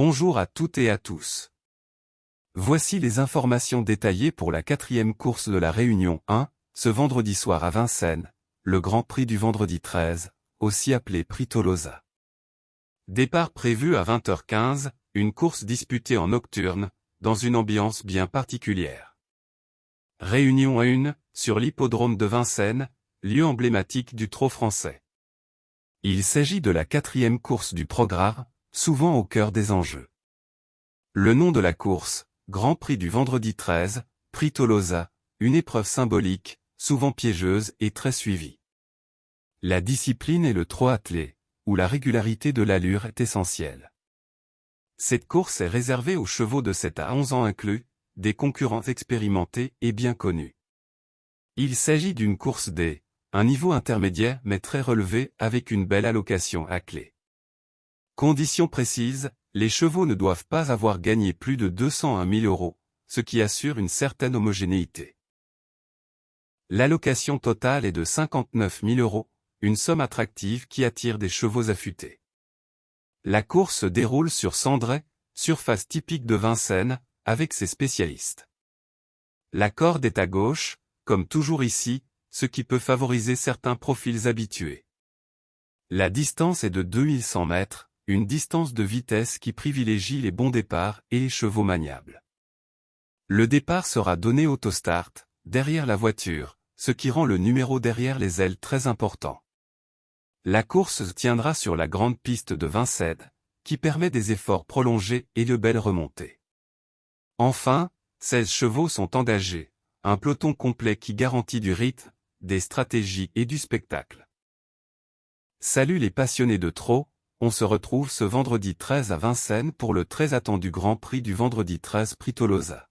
Bonjour à toutes et à tous. Voici les informations détaillées pour la 4e course de la Réunion 1, ce vendredi soir à Vincennes, le Grand Prix du vendredi 13, aussi appelé Prix Tolosa. Départ prévu à 20h15, une course disputée en nocturne, dans une ambiance bien particulière. Réunion 1, sur l'hippodrome de Vincennes, lieu emblématique du trot français. Il s'agit de la 4e course du programme, souvent au cœur des enjeux. Le nom de la course, Grand Prix du vendredi 13, Prix Tolosa, une épreuve symbolique, souvent piégeuse et très suivie. La discipline est le trot attelé, où la régularité de l'allure est essentielle. Cette course est réservée aux chevaux de 7 à 11 ans inclus, des concurrents expérimentés et bien connus. Il s'agit d'une course D, un niveau intermédiaire mais très relevé avec une belle allocation à clé. Conditions précises, les chevaux ne doivent pas avoir gagné plus de 201 000 €, ce qui assure une certaine homogénéité. L'allocation totale est de 59 000 €, une somme attractive qui attire des chevaux affûtés. La course se déroule sur Cendré, surface typique de Vincennes, avec ses spécialistes. La corde est à gauche, comme toujours ici, ce qui peut favoriser certains profils habitués. La distance est de 2100 mètres, une distance de vitesse qui privilégie les bons départs et les chevaux maniables. Le départ sera donné autostart, derrière la voiture, ce qui rend le numéro derrière les ailes très important. La course se tiendra sur la grande piste de Vincennes, qui permet des efforts prolongés et de belles remontées. Enfin, 16 chevaux sont engagés, un peloton complet qui garantit du rythme, des stratégies et du spectacle. Salut les passionnés de trot, on se retrouve ce vendredi 13 à Vincennes pour le très attendu Grand Prix du vendredi 13 Prix Tolosa.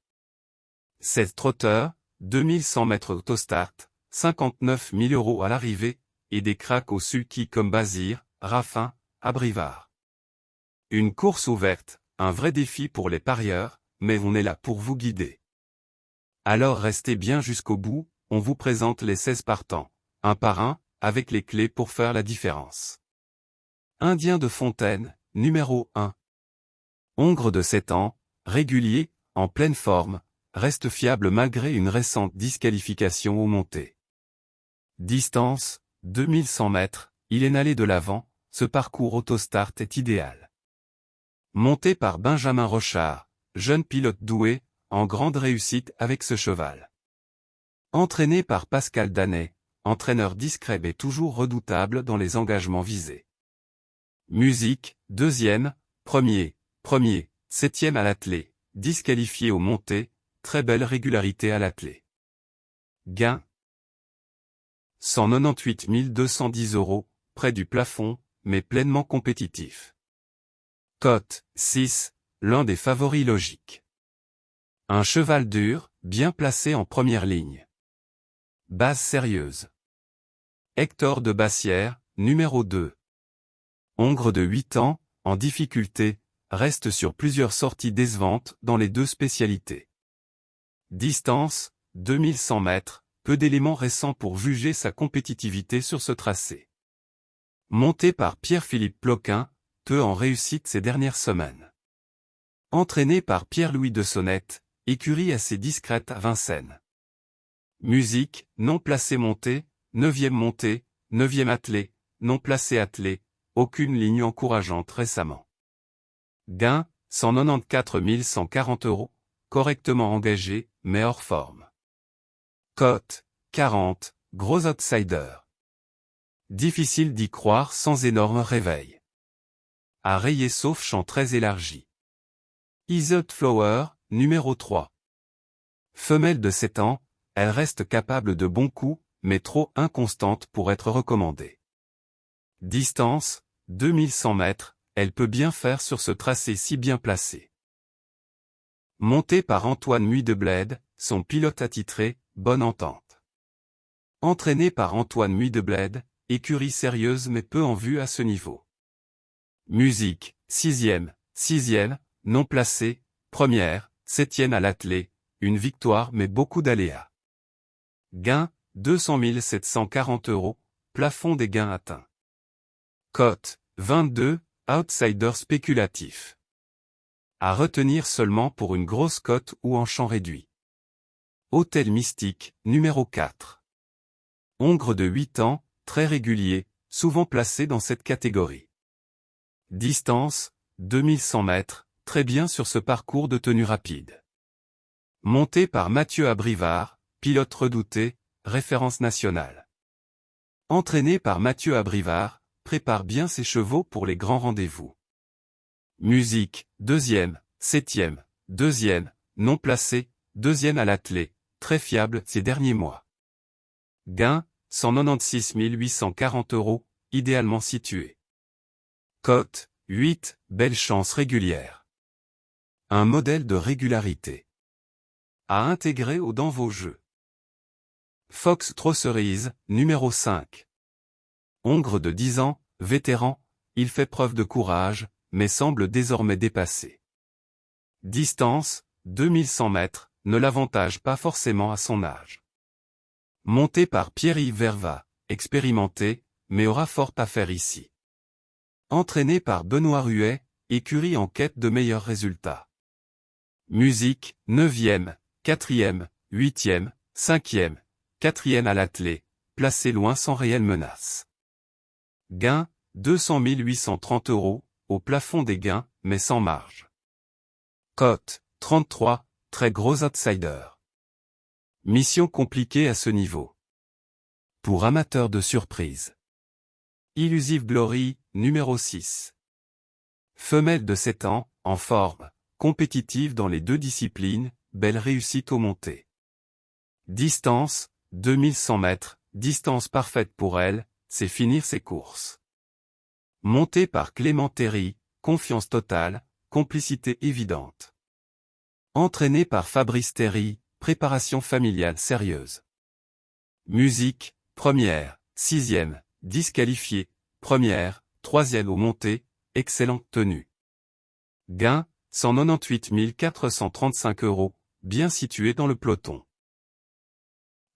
16 trotteurs, 2100 mètres autostart, 59 000 € à l'arrivée, et des cracks au sulky comme Bazir, Raffin, Abrivard. Une course ouverte, un vrai défi pour les parieurs, mais on est là pour vous guider. Alors restez bien jusqu'au bout, on vous présente les 16 partants, un par un, avec les clés pour faire la différence. Indien de Fontaine, numéro 1. Hongre de 7 ans, régulier, en pleine forme, reste fiable malgré une récente disqualification aux montées. Distance, 2100 mètres, il est allé de l'avant, ce parcours autostart est idéal. Monté par Benjamin Rochard, jeune pilote doué, en grande réussite avec ce cheval. Entraîné par Pascal Danet, entraîneur discret mais toujours redoutable dans les engagements visés. Musique, 2e, 1er, 7e à l'attelé, disqualifié aux montées, très belle régularité à l'attelé. Gain 198 210 €, près du plafond, mais pleinement compétitif. Cote, 6, l'un des favoris logiques. Un cheval dur, bien placé en première ligne. Base sérieuse. Hector de Bassière, numéro 2. Hongre de 8 ans, en difficulté, reste sur plusieurs sorties décevantes dans les deux spécialités. Distance, 2100 mètres, peu d'éléments récents pour juger sa compétitivité sur ce tracé. Monté par Pierre-Philippe Ploquin, peu en réussite ces dernières semaines. Entraîné par Pierre-Louis de Sonnette, écurie assez discrète à Vincennes. Musique, non placé montée, 9e montée, 9e attelé, non placé attelé, aucune ligne encourageante récemment. Gain, 194 140 €, correctement engagé, mais hors forme. Cote, 40, gros outsider. Difficile d'y croire sans énorme réveil. À rayer sauf champ très élargi. Isolde Flower, numéro 3. Femelle de 7 ans, elle reste capable de bons coups, mais trop inconstante pour être recommandée. Distance, 2100 mètres, elle peut bien faire sur ce tracé si bien placé. Montée par Antoine Muidebled, son pilote attitré, bonne entente. Entraîné par Antoine Muidebled, écurie sérieuse mais peu en vue à ce niveau. Musique, 6e, non placé, 1er, 7e à l'attelé, une victoire mais beaucoup d'aléas. Gain, 200 740 €, plafond des gains atteints. Cote, 22, outsider spéculatif. À retenir seulement pour une grosse cote ou en champ réduit. Hôtel Mystique, numéro 4. Hongre de 8 ans, très régulier, souvent placé dans cette catégorie. Distance, 2100 mètres, très bien sur ce parcours de tenue rapide. Monté par Mathieu Abrivard, pilote redouté, référence nationale. Entraîné par Mathieu Abrivard, prépare bien ses chevaux pour les grands rendez-vous. Musique, 2e, 7e, 2e, non placé, 2e à l'attelé, très fiable ces derniers mois. Gain, 196 840 €, idéalement situé. Cote, 8, belle chance régulière. Un modèle de régularité. À intégrer dans vos jeux. Fox Trot-Cerise, numéro 5. Hongre de 10 ans, vétéran, il fait preuve de courage, mais semble désormais dépassé. Distance, 2100 mètres, ne l'avantage pas forcément à son âge. Monté par Pierre-Yves Verva, expérimenté, mais aura fort à faire ici. Entraîné par Benoît Ruet, écurie en quête de meilleurs résultats. Musique, 9e, 4e, 8e, 5e, 4e à l'attelé, placé loin sans réelle menace. Gain, 200 830 €, au plafond des gains, mais sans marge. Cote, 33, très gros outsider. Mission compliquée à ce niveau. Pour amateurs de surprise. Illusive Glory, numéro 6. Femelle de 7 ans, en forme, compétitive dans les deux disciplines, belle réussite au monté. Distance, 2100 mètres, distance parfaite pour elle, c'est finir ses courses. Montée par Clément Terry, confiance totale, complicité évidente. Entraîné par Fabrice Terry, préparation familiale sérieuse. Musique, première, 6e, disqualifié, première, 3e au monté, excellente tenue. Gain, 198 435 €, bien situé dans le peloton.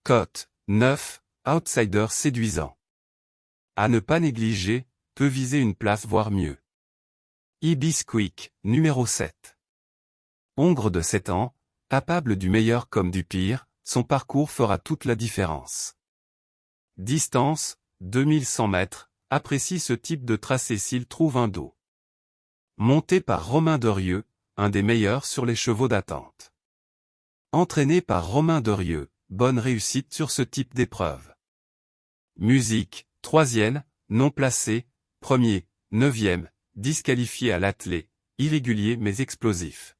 Cote, 9, outsider séduisant. À ne pas négliger, peut viser une place voire mieux. Ibisquick, numéro 7. Hongre de 7 ans, capable du meilleur comme du pire, son parcours fera toute la différence. Distance, 2100 mètres, apprécie ce type de tracé s'il trouve un dos. Monté par Romain Derieux, un des meilleurs sur les chevaux d'attente. Entraîné par Romain Derieux, bonne réussite sur ce type d'épreuve. Musique, 3e, non placé, 1er, 9e, disqualifié à l'attelé, irrégulier mais explosif.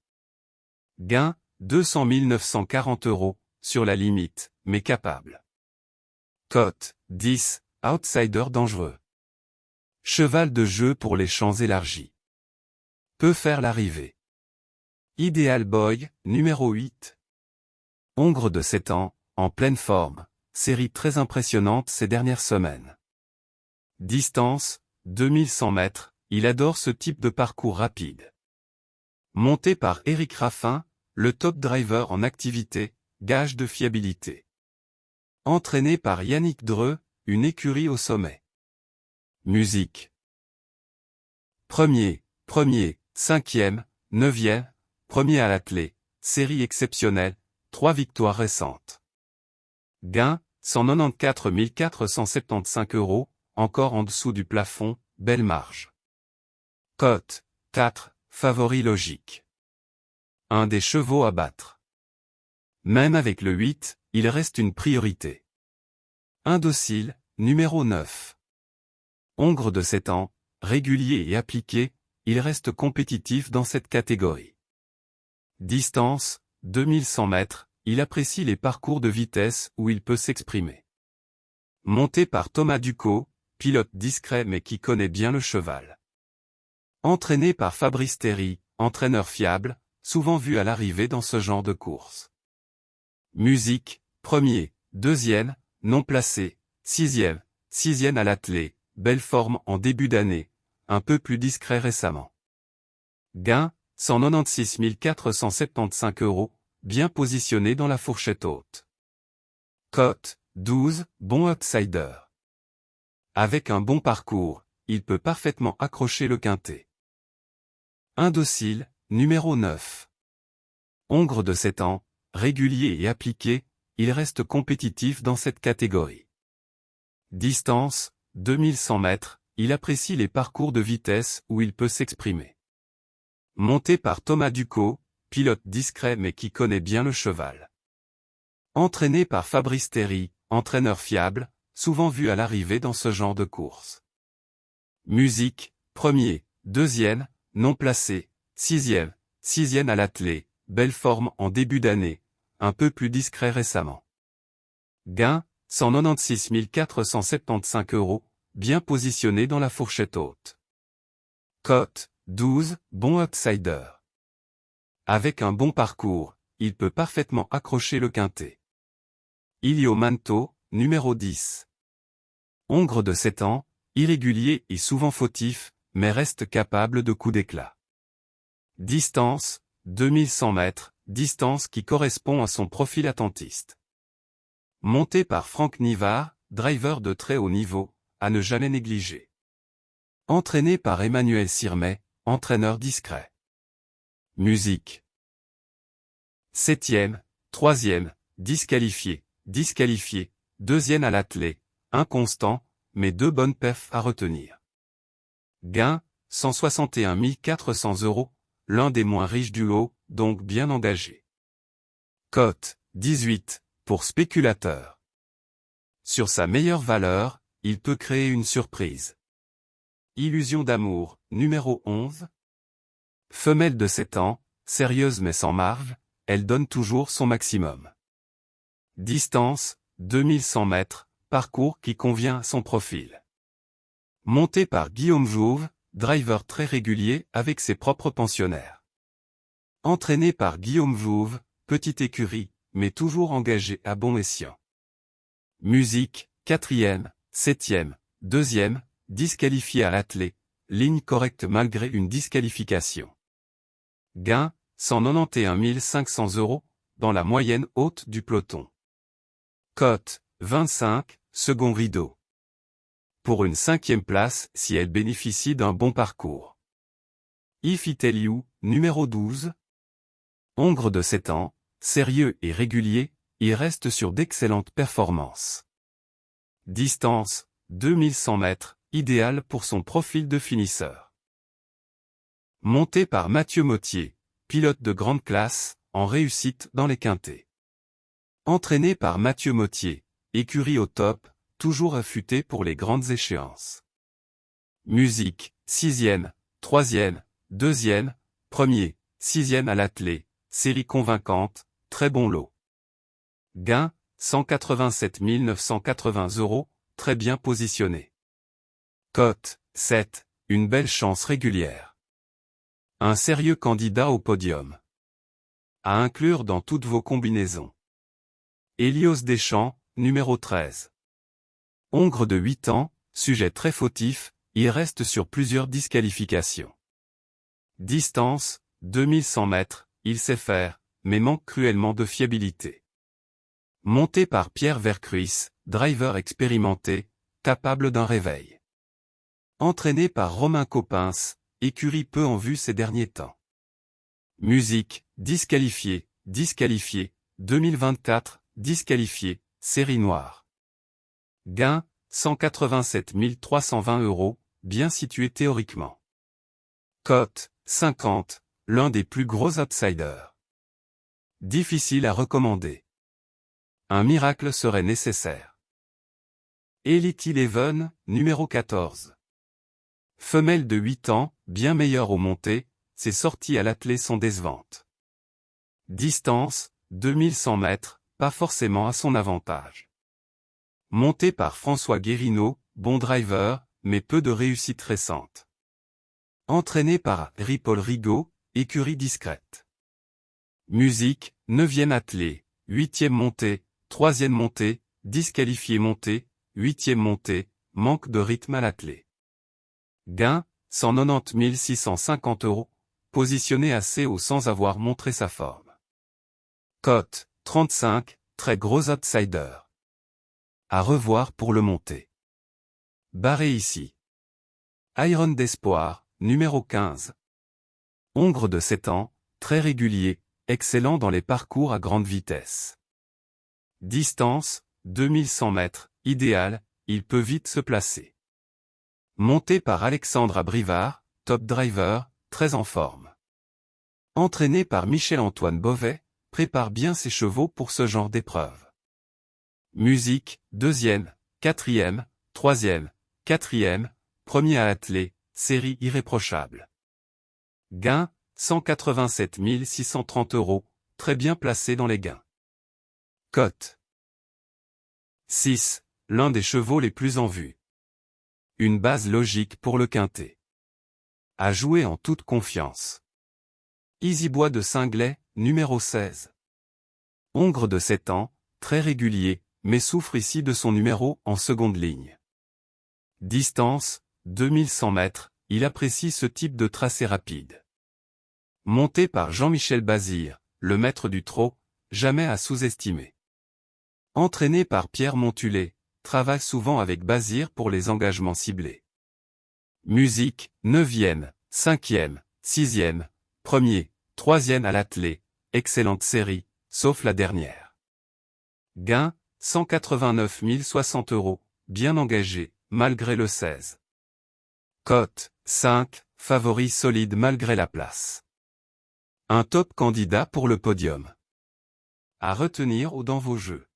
Gain, 200 940 €, sur la limite, mais capable. Cote, 10, outsider dangereux. Cheval de jeu pour les champs élargis. Peut faire l'arrivée. Ideal Boy, numéro 8. Hongre de 7 ans, en pleine forme, série très impressionnante ces dernières semaines. Distance, 2100 mètres, il adore ce type de parcours rapide. Monté par Éric Raffin, le top driver en activité, gage de fiabilité. Entraîné par Yannick Dreux, une écurie au sommet. Musique. Premier, 5e, 9e, premier à l'attelé, série exceptionnelle, 3 victoires récentes. Gain, 194 475 €, encore en dessous du plafond, belle marge. Cote, 4, favori logique. Un des chevaux à battre. Même avec le 8, il reste une priorité. Indocile, numéro 9. Hongre de 7 ans, régulier et appliqué, il reste compétitif dans cette catégorie. Distance, 2100 mètres, il apprécie les parcours de vitesse où il peut s'exprimer. Monté par Thomas Ducot, pilote discret mais qui connaît bien le cheval. Entraîné par Fabrice Terry, entraîneur fiable, souvent vu à l'arrivée dans ce genre de course. Musique, 1er, 2e, non placé, 6e à l'attelé, belle forme en début d'année, un peu plus discret récemment. Gain, 196 475 €, bien positionné dans la fourchette haute. Cote, 12, bon outsider. Avec un bon parcours, il peut parfaitement accrocher le quintet. Indocile, numéro 9. Hongre de 7 ans, régulier et appliqué, il reste compétitif dans cette catégorie. Distance, 2100 mètres, il apprécie les parcours de vitesse où il peut s'exprimer. Monté par Thomas Ducot, pilote discret mais qui connaît bien le cheval. Entraîné par Fabrice Terry, entraîneur fiable, souvent vu à l'arrivée dans ce genre de course. Musique, premier, deuxième, non placé, sixième à l'attelé, belle forme en début d'année, un peu plus discret récemment. Gain, 196 475 €, bien positionné dans la fourchette haute. Cote, 12, bon outsider. Avec un bon parcours, il peut parfaitement accrocher le quintet. Ilio Manto, numéro 10. Hongre de 7 ans, irrégulier et souvent fautif, mais reste capable de coups d'éclat. Distance, 2100 mètres, distance qui correspond à son profil attentiste. Monté par Franck Nivard, driver de très haut niveau, à ne jamais négliger. Entraîné par Emmanuel Sirmet, entraîneur discret. Musique. 7e, 3e, disqualifié, deuxième à l'attelé, inconstant, mais 2 bonnes perfs à retenir. Gain, 161 400 €, l'un des moins riches du lot, donc bien engagé. Cote, 18, pour spéculateur. Sur sa meilleure valeur, il peut créer une surprise. Illusion d'amour, numéro 11. Femelle de 7 ans, sérieuse mais sans marge, elle donne toujours son maximum. Distance, 2100 mètres, parcours qui convient à son profil. Monté par Guillaume Jouve, driver très régulier avec ses propres pensionnaires. Entraîné par Guillaume Jouve, petite écurie, mais toujours engagé à bon escient. Musique, 4e, 7e, 2e, disqualifié à l'attelé, ligne correcte malgré une disqualification. Gain, 191 500 €, dans la moyenne haute du peloton. Cote, 25, second rideau. Pour une 5e place si elle bénéficie d'un bon parcours. Ifiteliu, numéro 12. Hongre de 7 ans, sérieux et régulier, il reste sur d'excellentes performances. Distance, 2100 mètres, idéal pour son profil de finisseur. Monté par Mathieu Mottier, pilote de grande classe, en réussite dans les quintets. Entraîné par Mathieu Mottier, écurie au top, toujours affûté pour les grandes échéances. Musique, 6e, 3e, 2e, 1er, 6e à l'attelé, série convaincante, très bon lot. Gain, 187 980 €, très bien positionné. Cote, 7, une belle chance régulière. Un sérieux candidat au podium. À inclure dans toutes vos combinaisons. Hélios Deschamps, numéro 13. Hongre de 8 ans, sujet très fautif, il reste sur plusieurs disqualifications. Distance, 2100 mètres, il sait faire, mais manque cruellement de fiabilité. Monté par Pierre Vercruis, driver expérimenté, capable d'un réveil. Entraîné par Romain Coppens, écurie peu en vue ces derniers temps. Musique, disqualifié, 2024, disqualifié, série noire. Gain, 187 320 €, bien situé théoriquement. Cote, 50, l'un des plus gros outsiders. Difficile à recommander. Un miracle serait nécessaire. Elite Eleven, numéro 14. Femelle de 8 ans, bien meilleure aux montées, ses sorties à l'attelé sont décevantes. Distance, 2100 mètres, pas forcément à son avantage. Monté par François Guérinaud, bon driver, mais peu de réussite récente. Entraîné par Paul Rigaud, écurie discrète. Musique, 9e attelé, 8e montée, 3e montée, disqualifié montée, 8e montée, manque de rythme à l'attelé. Gain, 190 650 €, positionné assez haut sans avoir montré sa forme. Cote, 35, très gros outsider. À revoir pour le monter. Barré ici. Iron d'Espoir, numéro 15. Hongre de 7 ans, très régulier, excellent dans les parcours à grande vitesse. Distance, 2100 mètres, idéal, il peut vite se placer. Monté par Alexandre Abrivard, top driver, très en forme. Entraîné par Michel-Antoine Beauvais, prépare bien ses chevaux pour ce genre d'épreuve. Musique, 2e, 4e, 3e, 4e, premier à atteler, série irréprochable. Gain, 187 630 €, très bien placé dans les gains. Cote 6, l'un des chevaux les plus en vue. Une base logique pour le quintet. À jouer en toute confiance. Easybois de Singlet, numéro 16. Hongre de 7 ans, très régulier, mais souffre ici de son numéro en seconde ligne. Distance, 2100 mètres, il apprécie ce type de tracé rapide. Monté par Jean-Michel Bazire, le maître du trot, jamais à sous-estimer. Entraîné par Pierre Montulé, travaille souvent avec Bazire pour les engagements ciblés. Musique, 9e, 5e, 6e, 1er, 3e à l'attelé, excellente série, sauf la dernière. Gain, 189 060 €, bien engagé, malgré le 16. Cote, 5, favori solide malgré la place. Un top candidat pour le podium. À retenir dans vos jeux.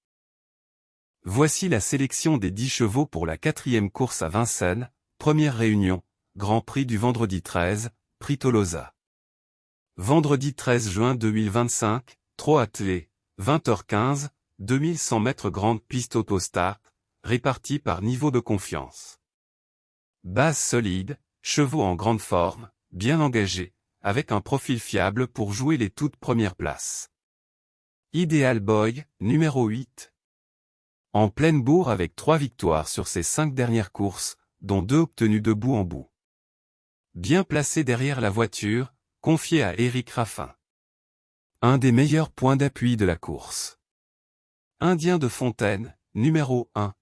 Voici la sélection des 10 chevaux pour la 4e course à Vincennes, première réunion, Grand Prix du vendredi 13, Prix Tolosa. Vendredi 13 juin 2025, trot attelé, 20h15, 2100 mètres grande piste autostart, répartie par niveau de confiance. Base solide, chevaux en grande forme, bien engagés, avec un profil fiable pour jouer les toutes premières places. Ideal Boy, numéro 8. En pleine bourre avec 3 victoires sur ses 5 dernières courses, dont 2 obtenues de bout en bout. Bien placé derrière la voiture, confié à Éric Raffin. Un des meilleurs points d'appui de la course. Indien de Fontaine, numéro 1.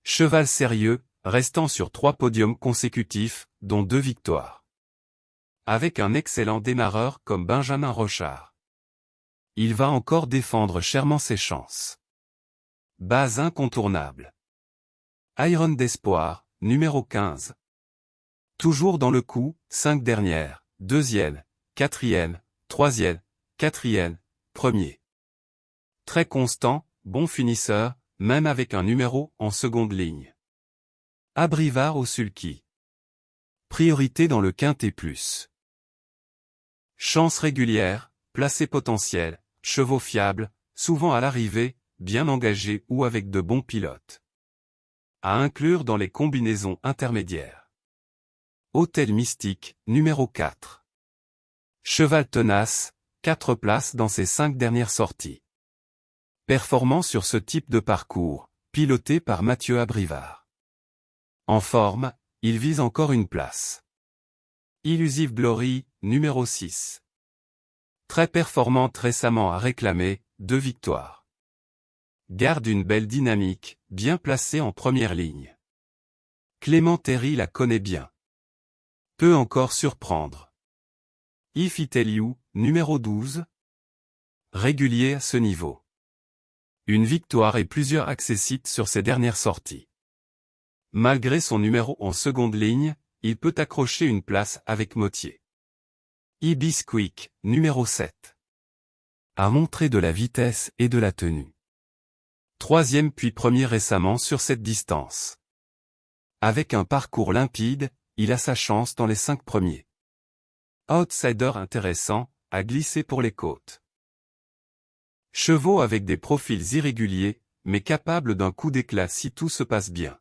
Cheval sérieux, restant sur 3 podiums consécutifs, dont 2 victoires. Avec un excellent démarreur comme Benjamin Rochard. Il va encore défendre chèrement ses chances. Base incontournable. Iron d'Espoir, numéro 15. Toujours dans le coup, 5 dernières, 2e, 4e, 3e, 4e, 1er. Très constant, bon finisseur, même avec un numéro en seconde ligne. Abrivard au sulky. Priorité dans le quintet plus. Chance régulière, placé potentiel, chevaux fiables, souvent à l'arrivée, bien engagés ou avec de bons pilotes. À inclure dans les combinaisons intermédiaires. Hôtel Mystique, numéro 4. Cheval tenace, 4 places dans ses 5 dernières sorties. Performant sur ce type de parcours, piloté par Mathieu Abrivard. En forme, il vise encore une place. Illusive Glory, numéro 6. Très performante récemment à réclamer, 2 victoires. Garde une belle dynamique, bien placée en première ligne. Clément Terry la connaît bien. Peut encore surprendre. If I Tell You, numéro 12. Régulier à ce niveau. Une victoire et plusieurs accessites sur ses dernières sorties. Malgré son numéro en seconde ligne, il peut accrocher une place avec Motier. Ibisquick, numéro 7. A montré de la vitesse et de la tenue. 3e puis 1er récemment sur cette distance. Avec un parcours limpide, il a sa chance dans les 5 premiers. Outsider intéressant, à glisser pour les côtes. Chevaux avec des profils irréguliers, mais capables d'un coup d'éclat si tout se passe bien.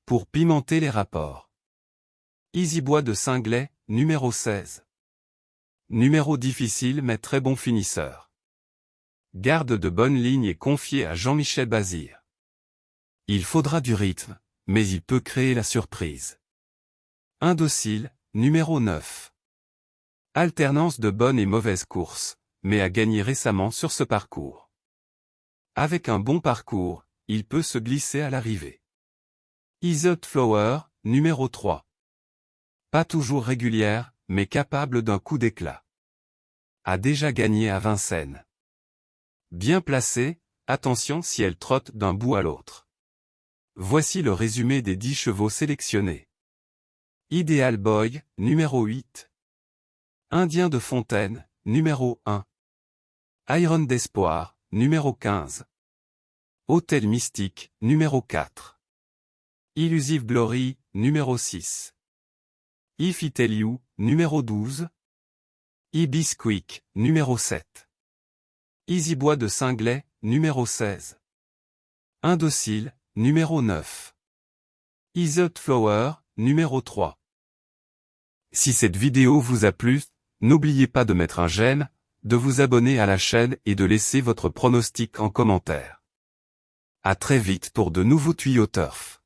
Pour pimenter les rapports. Easybois de Singlet, numéro 16. Numéro difficile mais très bon finisseur. Garde de bonne ligne et confié à Jean-Michel Bazire. Il faudra du rythme, mais il peut créer la surprise. Indocile, numéro 9. Alternance de bonnes et mauvaises courses, mais a gagné récemment sur ce parcours. Avec un bon parcours, il peut se glisser à l'arrivée. Isolde Flower, numéro 3. Pas toujours régulière, mais capable d'un coup d'éclat. A déjà gagné à Vincennes. Bien placée, attention si elle trotte d'un bout à l'autre. Voici le résumé des 10 chevaux sélectionnés. Ideal Boy, numéro 8. Indien de Fontaine, numéro 1. Iron d'Espoir, numéro 15. Hôtel Mystique, numéro 4. Illusive Glory, numéro 6. If I Tell You, numéro 12. Ibisquick, numéro 7. Easy Bois de Singlet, numéro 16. Indocile, numéro 9. Isolde Flower, numéro 3. Si cette vidéo vous a plu, n'oubliez pas de mettre un j'aime, de vous abonner à la chaîne et de laisser votre pronostic en commentaire. À très vite pour de nouveaux tuyaux turf.